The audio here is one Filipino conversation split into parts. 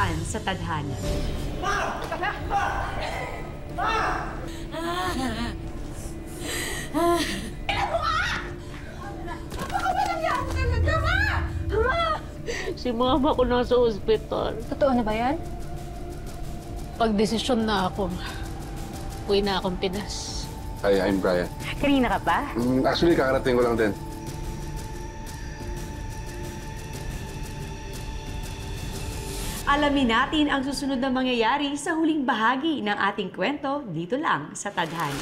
laan sa tadhana. Ma! Ma! Ma! Kailan mo ka? Napakawalang yan talaga, Ma! Ma! Si mama ko nasa ospital. Totoo na ba yan? Pag-desisyon na ako, uwi na akong Pinas. Hi, I'm Brian. Kanina ka pa? Actually, kakarating ko lang din. Alamin natin ang susunod na mangyayari sa huling bahagi ng ating kwento dito lang sa Tadhana.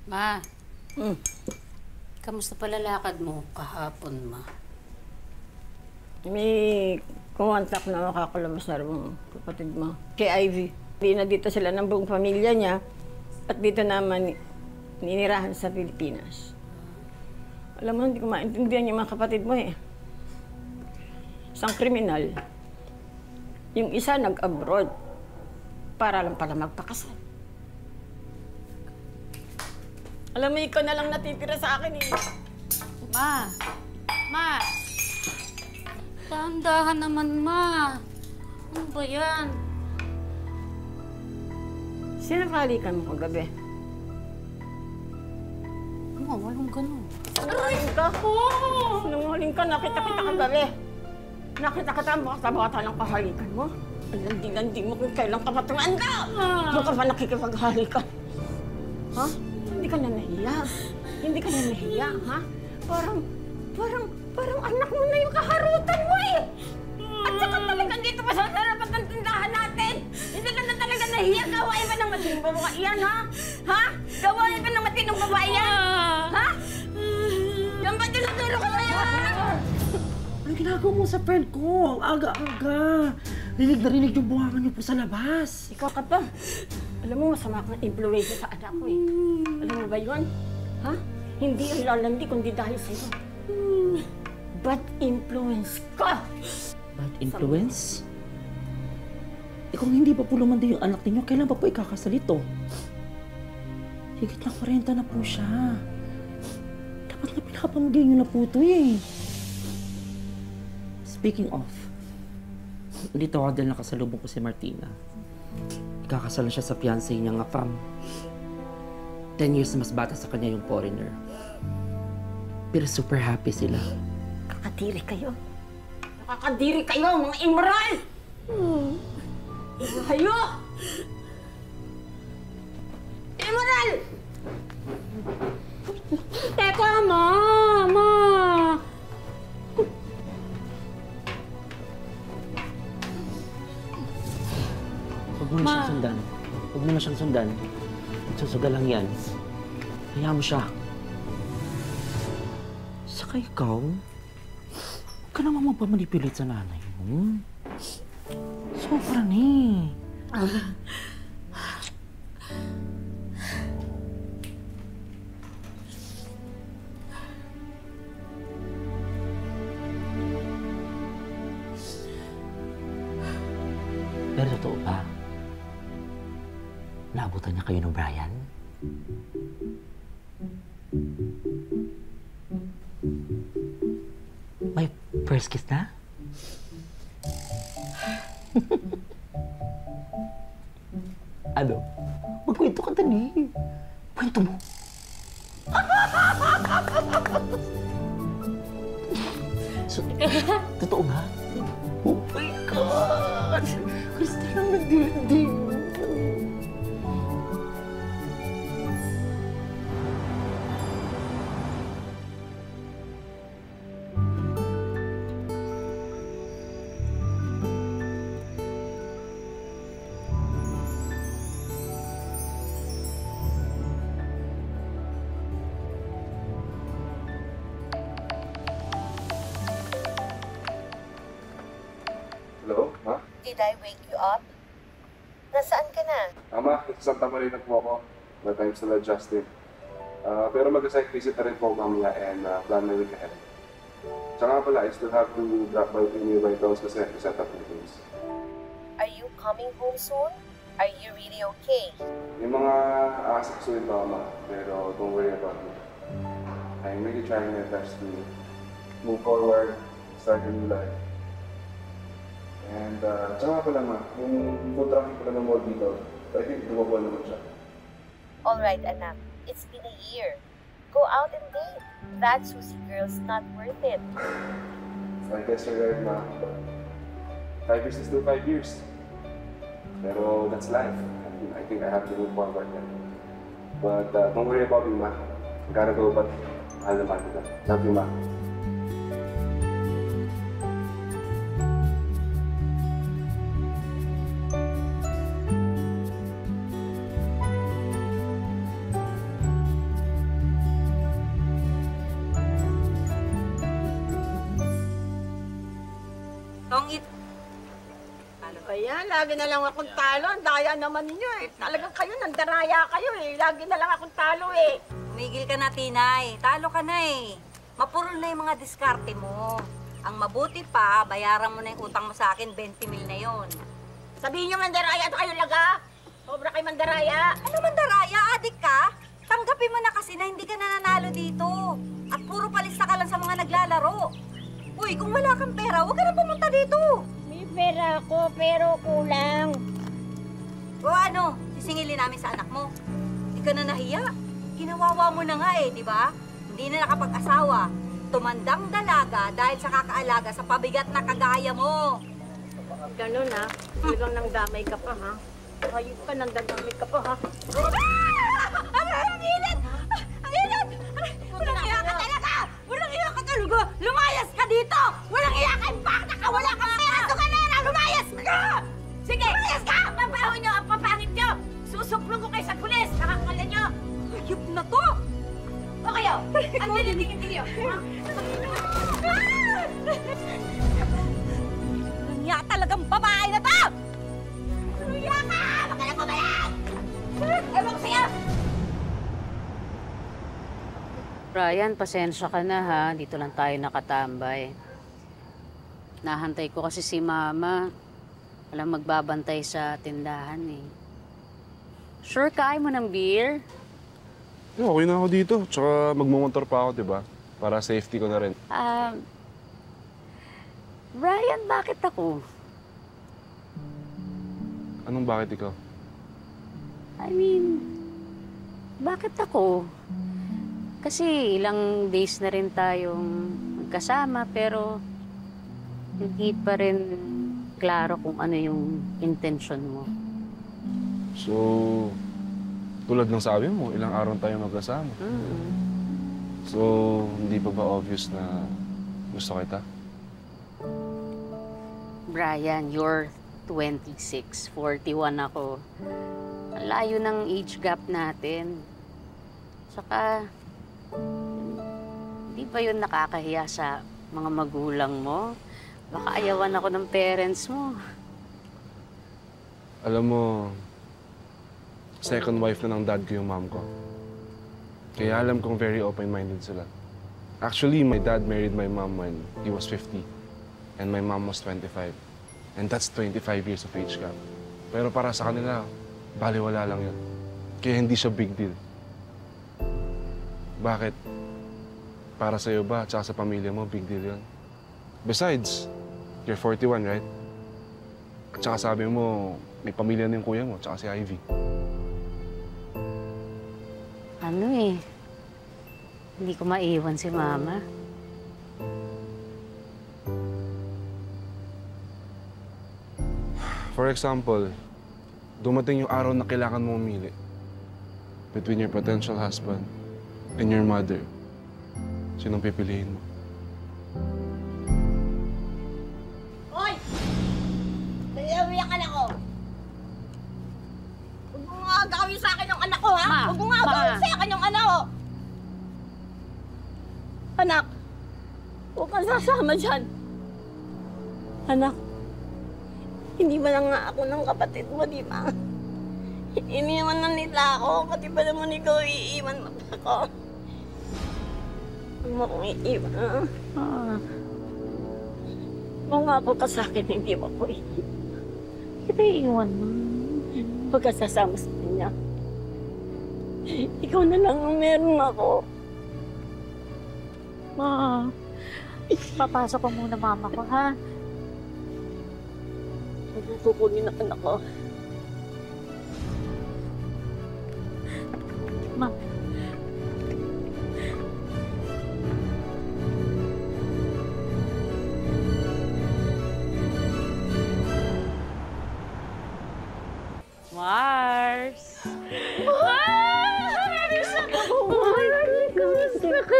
Ma, kamusta pala lakad mo kahapon, Ma? May kumontak na makakalabas na rin kapatid mo. Kay Ivy. Hindi na dito sila ng buong pamilya niya at dito naman ninirahan sa Pilipinas. Alam mo, hindi ko maintindihan yung mga kapatid mo eh. Isang kriminal. Yung isa nag-abroad para lang pala magpakasal. Alam mo, ikaw na lang natitira sa akin eh. Ma! Ma! Dahan-dahan naman, Ma! Ano ba yan? Sinakalikan mo kagabi. Ma, walang ganun. Sinungaling ka? Sinungaling ka, nakita kita kagabi. Nakita kita ang bata-bata ng kahalikan mo. Landi-landi mo kung kailan ka patumanda. Doon ka ba nakikipaghalikan? Ha? Hindi ka na nahiya. Hindi ka na nahiya, ha? Parang anak mo na yung kaharutan mo eh. At saka talagang dito pa sa harapan ng tindahan natin. Hindi ka na talaga nahiya. Gawain ba ng matinong babae yan, ha? Ha? Gawain ba ng matinong babae yan? Ha? Yan ba tinuturo ko sa'yo? Anong ginagawa mo sa friend ko? Ang aga-aga. Rinig na rinig yung buwangan niyo po sa labas. Ikaw ka pa. Alam mo, masama kang influensya sa anak ko eh. Alam mo ba yun? Ha? Hindi ang lalandi kundi dahil sa'yo. Bad influence ka! Bad influence? Eh kung hindi pa po lumandi yung anak ninyo, kailan pa po ikakasal ito? Higit na 40 na po siya. Dapat na pinapamigay nyo na po ito eh. Speaking of, dito ako dahil nakasalubong ko si Martina. Ikakasal na siya sa fiancé niya nga fam. 10 years na mas bata sa kanya yung foreigner. Pero super happy sila. Nakakadiri kayo. Nakakadiri kayo, mga immoral! Hayo! Immoral! Teka, Ma! Huwag mo na siyang sundan. Huwag mo na siyang sundan. Susuga lang yan. Hayaan mo siya. Saka ikaw, huwag ka naman magpamanipulit sa nanay mo. Sobra na eh. Pero totoo ba? Naabutan niya kayo ng Brian? May first kiss na? Ano? Magkwento ka dali. Kwento mo. So, totoo ba? Oh my God! Gusto lang nagdilig. Hello, Ma? Did I wake you up? Nasaan ka na? Ma, sa Santa Marina po ako. My time's still adjusting. Pero mag-site visit na rin po mamaya and plan my week ahead. Tsaka pala, I still have to drop by to nearby towns kasi I set up meetings. Are you coming home soon? Are you really okay? Yung mga asaksuin pa, ma. Pero don't worry about me. I'm really trying my best to move forward, start a new life. And, tsaka pala ma, yung food traffic pala ng mall dito, I think dumabol naman siya. Alright, anak. It's been a year. Go out and date. That Susie girl's not worth it. I guess you're right, ma. 5 years is still 5 years. Pero that's life. I think I have to move forward then. But don't worry about me, ma. I gotta go, but mahal na mahal kita. Love you, ma. Tongit. Ano ba yan? Lagi na lang akong talo. Ang daya naman ninyo eh. Talagang kayo, nandaraya kayo eh. Lagi na lang akong talo eh. Tumigil ka na, Tinay. Talo ka na eh. Mapuro na yung mga diskarte mo. Ang mabuti pa, bayaran mo na yung utang mo sa akin, 20 mil na yon. Sabihin nyo mandaraya at kayo laga. Sobra kayo mandaraya. Ano mandaraya? Adik ka? Tanggapin mo na kasi na hindi ka nananalo dito. At puro palista ka lang sa mga naglalaro. Uy, kung wala kang pera, huwag ka na pumunta dito. May pera ako, pero kulang. O ano, sisingilin namin sa anak mo. Hindi ka na nahiya. Ginawawa mo na nga eh, di ba? Hindi na nakapag-asawa. Tumandang dalaga dahil sa kakaalaga sa pabigat na kagaya mo. Ganun ha. Bilang nang damay ka pa ha. Hayop ka nang damay ka pa ha. Ang init! Ang init! Walang iya ka talaga! Walang iya ka talaga! Lumayas ka dito! Walang iya ka! Impakta ka! Wala kang pera! Tugalera! Lumayas ka! Sige! Lumayas ka! Papaho nyo! Ang papangit nyo! Susuplong ko kayo sa pulis! Nakakalan nyo! Hayop na to! O kayo! Ang tinitingin nyo! Kanya talagang babae na to! Luya ka! Magalang bumalik! Ewan ko sa'yo! Ryan, pasensya ka na ha. Dito lang tayo nakatambay. Nahantay ko kasi si Mama. Walang magbabantay sa tindahan eh. Sure, kain mo ng beer? Okay na ako dito. Tsaka magmumotor pa ako, di ba? Para safety ko na rin. Ryan, bakit ako? Anong bakit ikaw? I mean, bakit ako? Kasi ilang days na rin tayong magkasama pero hindi pa rin klaro kung ano yung intention mo. So, tulad ng sabi mo, ilang araw tayo magkasama. So, hindi pa ba obvious na gusto kita? Brian, you're 26, 41 ako. Ang layo ng age gap natin. Saka, hindi ba yun nakakahiya sa mga magulang mo? Baka ayawan ako ng parents mo. Alam mo, second wife na ng dad ko yung mom ko. Kaya alam kong very open-minded sila. Actually, my dad married my mom when he was 50. And my mom was 25. And that's 25 years of age gap. Pero para sa kanila, baliwala lang yun. Kaya hindi siya big deal. Bakit? Para sa'yo ba, tsaka sa pamilya mo, big deal yun? Besides, you're 41, right? At tsaka sabi mo, may pamilya na yung kuya mo, tsaka si Ivy. Ano eh, hindi ko maiwan si Mama. For example, dumating yung araw na kailangan mo umili between your potential husband and your mother. Sinong pipiliin mo? Hoy! Naiiyak ka na ko. Huwag mo nga gawin sa akin yung anak ko, ha? Ma! Huwag mo nga gawin sa akin yung anak ko. Anak, huwag kang sasama dyan. Anak, hindi ba lang nga ako ng kapatid mo, di ba? Iniwan na nila ako, pati ba naman ikaw iiwan mo pa ako? Huwag mo akong iiwan, ha? Mangako ka sa akin, hindi mo ako iiwan. Kita iiwan mo. pagkasasama sa kanya. Ikaw na lang ang meron ako. Ma, papasok ko muna mama ko, ha? Kukunin ang anak ko. Ma. Mars! Mars! Oh my God! Kamusta ka?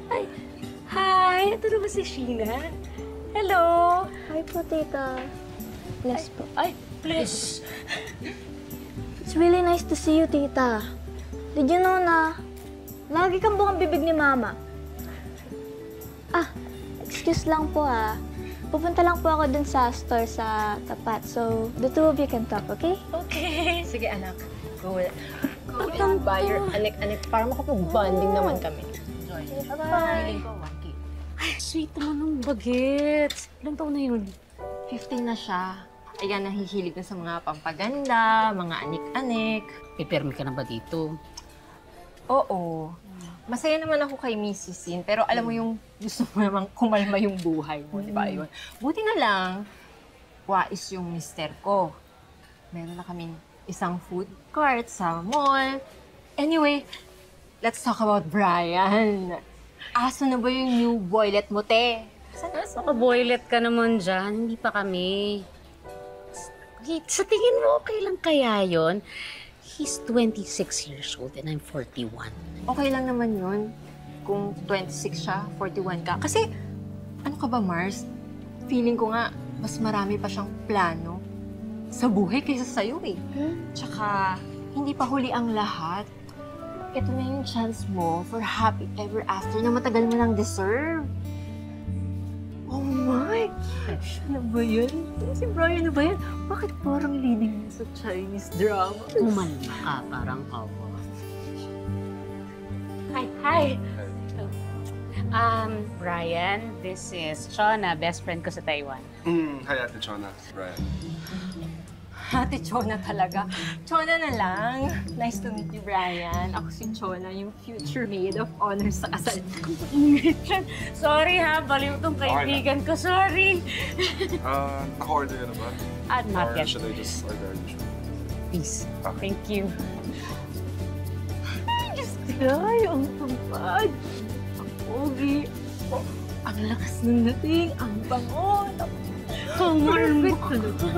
Ay, hi! Ito naman si Sheena. Hello! Hi po, tita. Bless po. Ay, please. It's really nice to see you, tita. Did you know na lagi kang bukang bibig ni mama? Ah, excuse lang po ah. Pupunta lang po ako dun sa store sa tapat. So, the two of you can talk, okay? Okay. Sige, anak. Go Ang buy your anik-anik para makapag-bonding naman kami. Bye! Ay, sweet naman ng bagets. Ilang taon na yun? 15 na siya. Ayan, nahihilig na sa mga pampaganda, mga anik-anik. Pipirmi ka na ba dito? Oo. Masaya naman ako kay Mrs. Sin, pero alam mo yung gusto mo namang kumalma yung buhay mo, di ba? Yun. Buti na lang, wais yung mister ko. Meron na kaming isang food cart sa mall. Anyway, let's talk about Brian. Aso na ba yung new boylet mo, te? Naka-boylet ka naman dyan. Hindi pa kami. Sa tingin mo, okay lang kaya yun? He's 26 years old and I'm 41. Okay lang naman yun kung 26 siya, 41 ka. Kasi, ano ka ba, Mars? Feeling ko nga, mas marami pa siyang plano sa buhay kaysa sa'yo eh. Tsaka, hindi pa huli ang lahat. Ito na yung chance mo for happy ever after na matagal mo nang deserve. Oh my! Ano ba yan? Si Brian, ano ba yan? Bakit parang leading mo sa Chinese drama? Kumalma ka, parang awa. Hi! Brian, this is Chona, best friend ko sa Taiwan. Hi, Ate Chona. Brian. Ate Chona talaga. Chona na lang. Nice to meet you, Brian. Ako si Chona, yung future maid of honor sa kasal. Sorry ha, baliw tong kaibigan ko. Sorry. Naka-order ka na ba? Not Or yet. should I just order additional? Please. Okay. Thank you. Ay, ang tampad. Ang pogi. Oh, ang lakas ng dating. Ang bango. Kamarang mo talaga.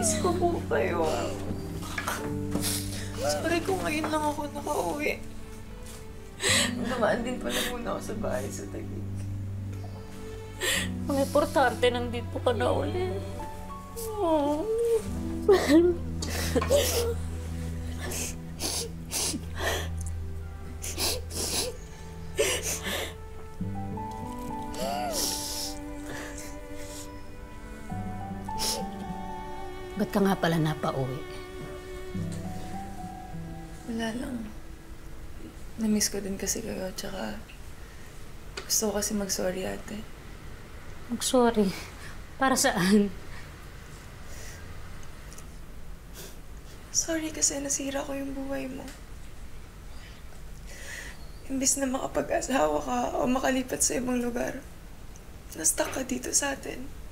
Miss ko po kayo. Sorry kung ngayon lang ako nakauwi. Dumaan din pala muna ako sa bahay sa Taguig. Ang importante, nandito ka na ulit. Oh. Ba't ka nga pala napauwi? Wala lang. Na-miss ko din kasi kayo, tsaka gusto ko kasi mag-sorry, ate. Sorry. Para saan? Sorry kasi nasira ko yung buhay mo. Imbis na makapag-asawa ka o makalipat sa ibang lugar, na-stuck ka dito sa atin.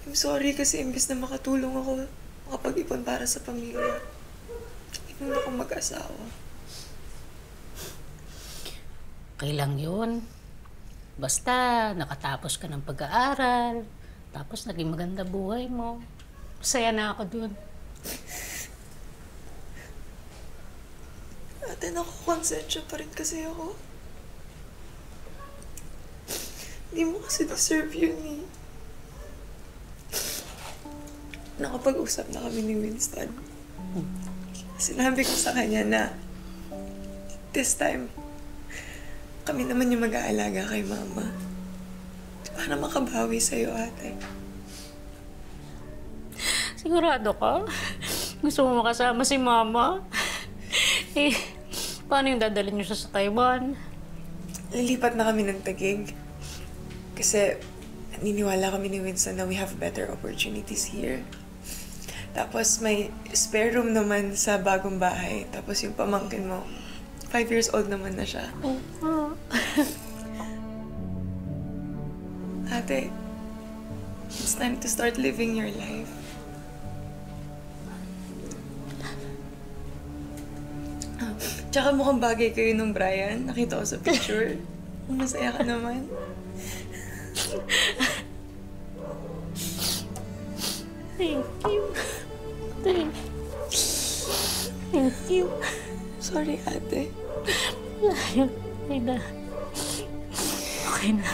I'm sorry kasi imbes na makatulong ako, makapag-ipon para sa pamilya. Hindi ako mag-asawa. Okay lang yun. Basta nakatapos ka ng pag-aaral, tapos naging maganda buhay mo. Masaya na ako dun. Ate, nakakonsensya pa rin kasi ako. Hindi mo kasi deserve yun eh. Nakapag-usap na kami ni Winston. Sinabi ko sa kanya na this time, kami naman yung mag-aalaga kay Mama. Para makabawi sa'yo, ate. Sigurado ka? Gusto mo makasama si Mama? Eh, paano yung dadalhin niyo siya sa Taiwan? Lilipat na kami ng Taguig. Kasi naniniwala kami ni Winston na we have better opportunities here. Tapos may spare room naman sa bagong bahay. Tapos yung pamangkin mo, 5 years old naman na siya. Ate, it's time to start living your life. Tsaka mukhang bagay kayo nung Brian. Nakita ko sa picture. Masaya ka naman. Thank you. Thank you. Sorry, ate. Wala yun. Okay na. Okay na.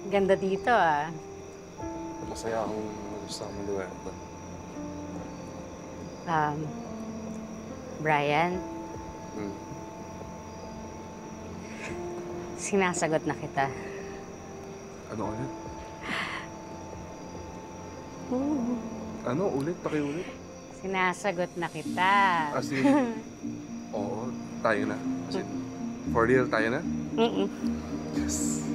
Ganda dito ah. Masaya akong gusto akong lugar ito. Brian, sinasagot na kita. Ano ulit? Ano ulit? Pakiulit? Sinasagot na kita. As in, oo, tayo na. As in, for real, tayo na? Yes.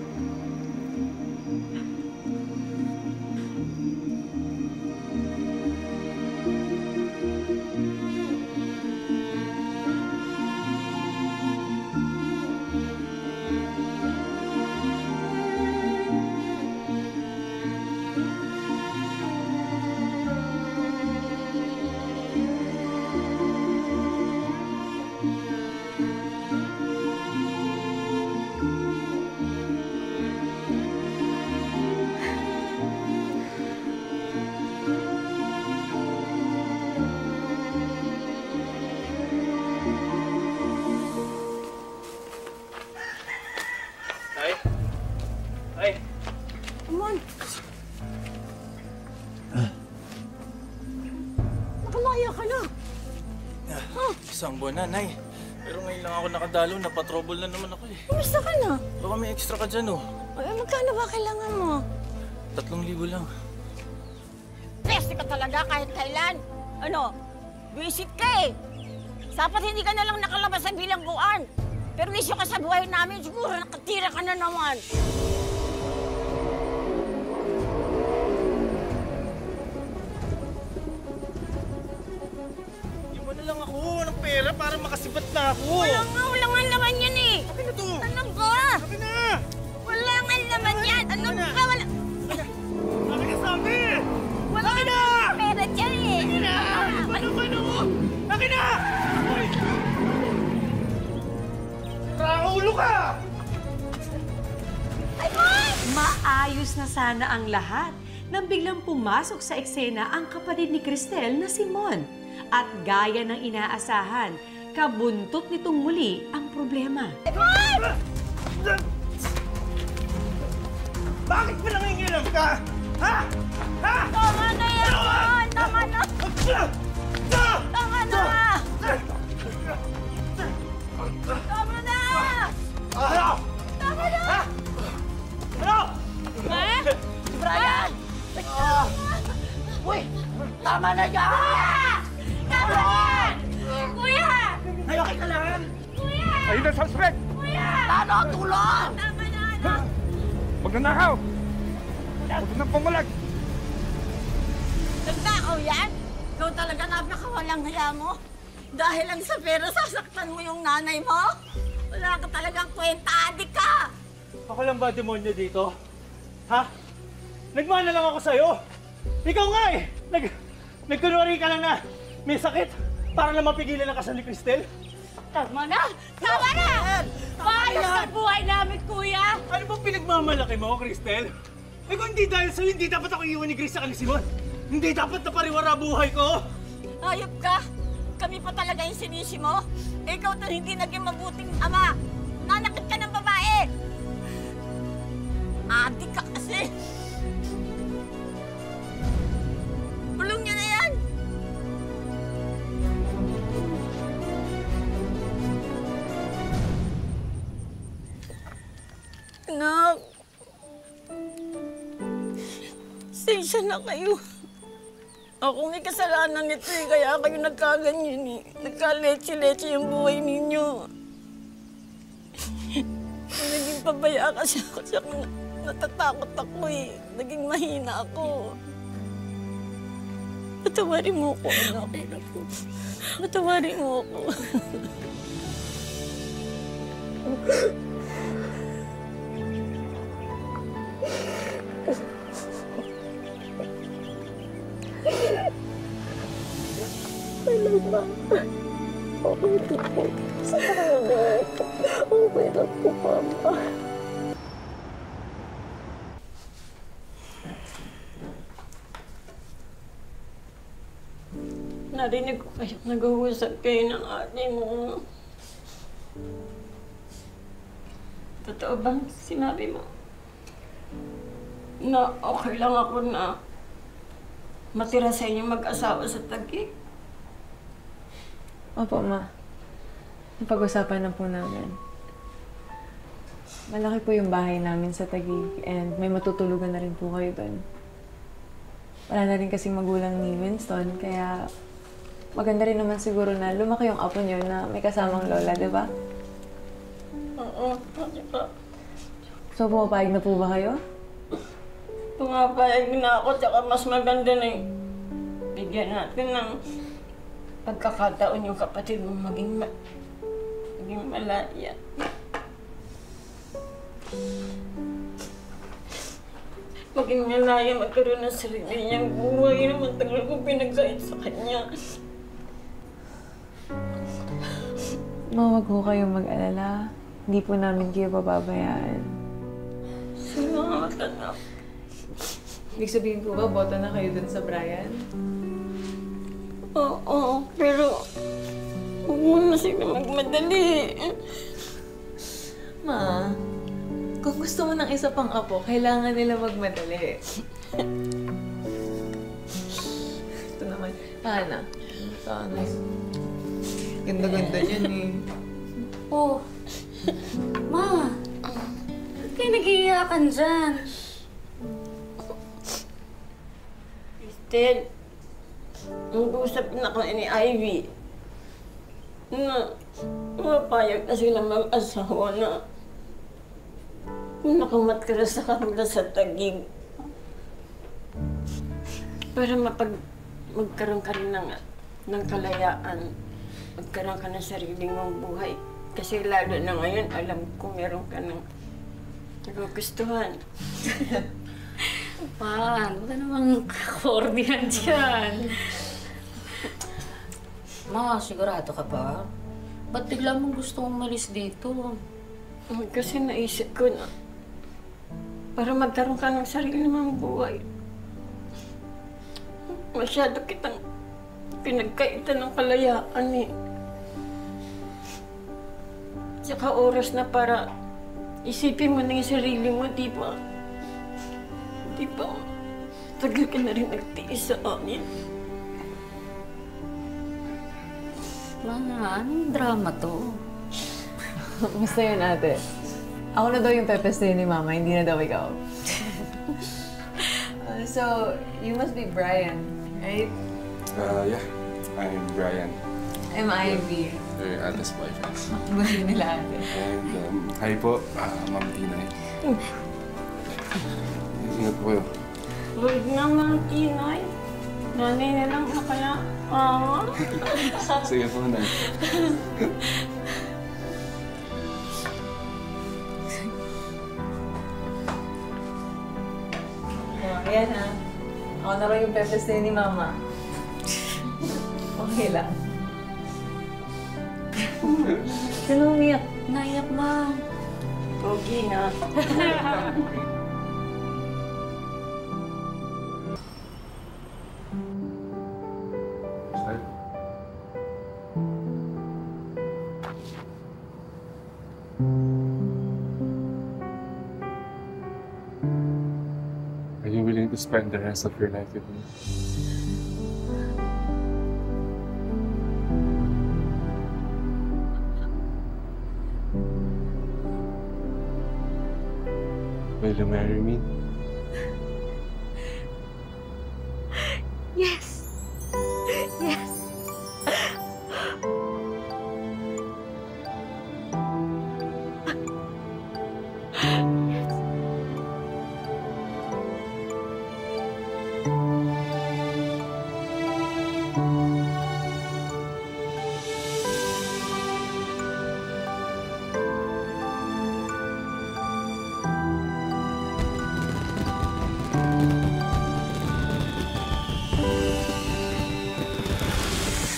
Isang buwan na, Nay. Pero ngayon lang ako nakadalo, napatrouble na naman ako eh. Kumusta ka na? Baka may extra ka dyan, oh. Ay, magkano ba kailangan mo? 3,000 lang. Peste ka talaga kahit kailan. Ano? Visit ka eh. Dapat hindi ka na lang nakalabas sa bilangguan. Perwisyo ka sa buhay namin, siguro nakatira ka na naman. Lang ako ng pera para makasibat na ako. Wala nga laman yan eh. Akin na to. Ano ba? Akin na. Wala nga laman yan. Ano ba? Wala. Akin na sabi. Wala nga pera dyan eh. Akin na. Paano mo? Akin na. Raulo ka. Maayos na sana ang lahat nang biglang pumasok sa eksena ang kapatid ni Cristel na si Mon. At gaya ng inaasahan, kabuntot nitong muli ang problema. Bakit ba nangingilam ka? Ha? Ha? Tama na yan, Mon! Tama na! Tama na! Tama na! Ano? Tama na! Ha? Ano? Si Brian! Uy! Tama na yan! Kuya! Ay, okay ka lang? Kuya! Ayun ang suspect! Kuya! Ano? Tulong! Tama na, anak! Magnanakaw! Huwag nang pumalag! Nagnakaw yan? Ikaw talaga napakawalang haya mo? Dahil lang sa pera, sasaktan mo yung nanay mo? Wala ka talagang kwenta, adik ka! Ako lang ba demonyo dito? Ha? Nagmana lang ako sa'yo. Ikaw nga eh! Nagkunwari ka lang na may sakit para lang mapigilan ang kasal ni Cristel. Tama na! Tama na! Maayos ang buhay namin, kuya! Ano bang pinagmamalaki mo, Cristel? Eh kung hindi dahil sa'yo, hindi dapat ako iwan ni Grace sa Simon. Hindi dapat na pariwara buhay ko. Hayop ka! Kami pa talaga yung sinisi mo? Ikaw to hindi naging mabuting ama. Nanakit ka ng babae. Adik ka kasi. Bulong niya na yan. Anak. Sensya na kayo. Ako may kasalanan nito eh, kaya kayo nagkaganyan eh. Nagka-leche-leche yung buhay ninyo. Naging pabaya kasi ako siya. Natatakot ako eh. Naging mahina ako. Patawarin mo ako, anak. Patawarin mo ako. Hello, Ma. Okay po po. Salamat. Okay na po, Mama. Narinig ko kayo nag-uusap kayo ng ate mo. Totoo bang sinabi mo? Na okay lang ako na matira sa inyo mag-asawa sa Taguig? Opo, Ma. Napag-usapan na po namin. Malaki po yung bahay namin sa Taguig and may matutulugan na rin po kayo doon. Wala na rin kasing magulang ni Winston, kaya maganda rin naman siguro na lumaki yung apo niyo na may kasamang lola, di ba? Oo, So, pumapayag na po ba kayo? pumapayag na ako, tsaka mas maganda na yung bigyan natin ng pagkakataon yung kapatid mo maging malaya. Maging malaya, magkaroon ng sarili niyang buhay na matagal kong pinagkait sa kanya. Huwag ho kayong mag-alala. Hindi po namin kayo pababayaan. Salamat, anak. Ibig sabihin po ba, boto na kayo dun sa Brian? Oo, pero huwag mo na sila magmadali. Ma, kung gusto mo ng isa pang apo, kailangan nila magmadali. Ito naman. Sana. Sana. Ganda-ganda yan eh. Oh, Ma, ba't kayo nag-iiyakan dyan? Cristel, nag-usap na kami ni Ivy na mapayag na sila mag-asawa na nakamatira sa kanila sa Taguig. Para magkaroon ka rin ng kalayaan, magkaroon ka ng sariling mong buhay. Kasi lalo na ngayon, alam ko meron ka ng nagugustuhan. Pa, huwag ka namang kakordihan dyan. Ma, sigurado ka ba? Ba't bigla mong gusto umalis dito? Kasi naisip ko na para magkaroon ka ng sarili mong buhay. Masyado kitang pinagkaitan ng kalayaan eh. Tsaka oras na para isipin mo na yung sarili mo, di ba? Di ba? Tagal ka na rin nagtiis sa amin. Ma, anong drama to? Basta yun, ate. Ako na daw yung pepeste ni Mama, hindi na daw ikaw. So, you must be Brian, right? Yeah. I'm Brian. I'm Ivy. Your Ate's boyfriend. Gusto nila ate. And hi po, Ma'am Tinay. Ingat po kayo. Huwag naman, Tinay. Nanay na lang na kaya. Sige po, Nay. Ayan ha. Ako na raw yung pepes ni Mama. Okay lang. Sino umiyak? Naiyak, Ma. Pogi na. Are you willing to spend the rest of your life with me? Will you marry me? Yes! Yes!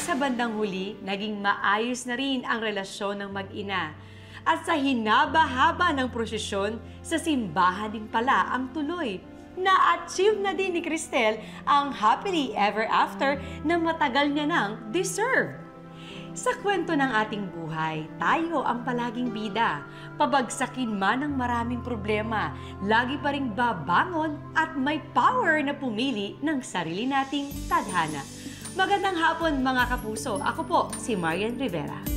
Sa bandang huli, naging maayos na rin ang relasyon ng mag-ina. At sa hinaba-haba ng prosesyon, sa simbahan din pala ang tuloy. Na-achieve na din ni Cristel ang happily ever after na matagal niya nang deserve. Sa kwento ng ating buhay, tayo ang palaging bida. Pabagsakin man ng maraming problema, lagi pa ring babangon at may power na pumili ng sarili nating tadhana. Magandang hapon mga kapuso. Ako po si Marian Rivera.